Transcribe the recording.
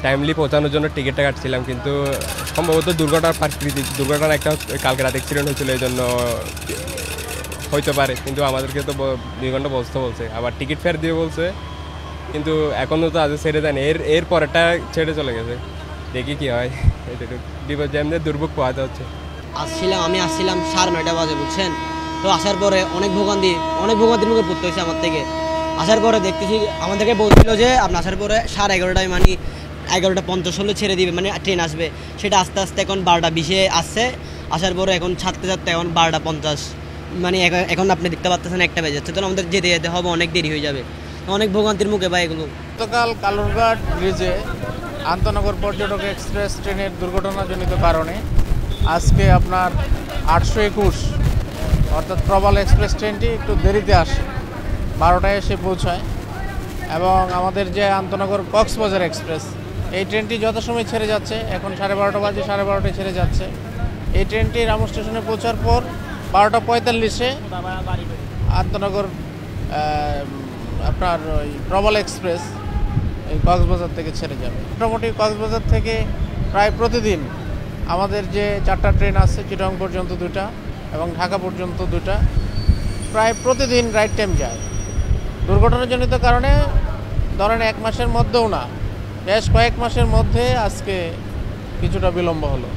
Timely পৌঁছানোর জন্য টিকিটটা কাটছিলাম, কিন্তু সম্ভবত প্রাকৃতিক দুর্ঘটনা একটা কালকে রাতে অ্যাক্সিডেন্ট হয়েছিল, এই জন্য হইতে পারে। কিন্তু আমাদেরকে তো 2 ঘন্টা বলছে, আবার টিকিট ফেরত দিয়ে বলছে, কিন্তু এখনও তো আজ ছেড়ে দেন, এর পরেরটা ছেড়ে চলে গেছে। দেখি কি হয়। বিপদ জ্যামদের দুর্ভোগ পোহাতে হচ্ছে। আমি আসছিলাম 9:30 বাজে, বুঝছেন। তো আসার পরে অনেক ভোগান্তির মুখে পড়তে হয়েছে আমার থেকে। আসার পরে দেখতেছি আমাদেরকে বলছিল যে আপনি আসার পরে 11:30 মানে 11:50 হলে ছেড়ে দিবে, মানে ট্রেন আসবে। সেটা আস্তে আস্তে এখন 12:20 আসছে। আসার পরে এখন ছাড়তে এখন 12:50, মানে এখন আপনি দেখতে পাচ্ছেন 1টা বেজে যাচ্ছে। তো আমাদের যেতে হবে, অনেক দেরি হয়ে যাবে। অনেক ভোগান্তির মুখে ভাই এগুলো। গতকাল কালুরঘাট ব্রিজে আন্তনগর পর্যটক এক্সপ্রেস ট্রেনের দুর্ঘটনাজনিত কারণে আজকে আপনার 821 অর্থাৎ প্রবাল এক্সপ্রেস ট্রেনটি একটু দেরিতে আসে, 12টায় এসে পৌঁছায়। এবং আমাদের যে আন্তনগর কক্সবাজার এক্সপ্রেস, এই ট্রেনটি যথাসময় ছেড়ে যাচ্ছে, এখন 12:30 বাজে, 12:30টায় ছেড়ে যাচ্ছে। এই ট্রেনটি রামু স্টেশনে পৌঁছার পর 12:45-এ আন্তনগর আপনার ওই প্রবাল এক্সপ্রেস এই কক্সবাজার থেকে ছেড়ে যাবে। মোটামুটি কক্সবাজার থেকে প্রায় প্রতিদিন আমাদের যে 4টা ট্রেন আছে, চিটাগং পর্যন্ত 2টা এবং ঢাকা পর্যন্ত 2টা, প্রায় প্রতিদিন রাইট টাইম যায়। দুর্ঘটনাজনিত কারণে ধরেন 1 মাসের মধ্যেও না, বেশ কয়েক মাসের মধ্যে আজকে কিছুটা বিলম্ব হলো।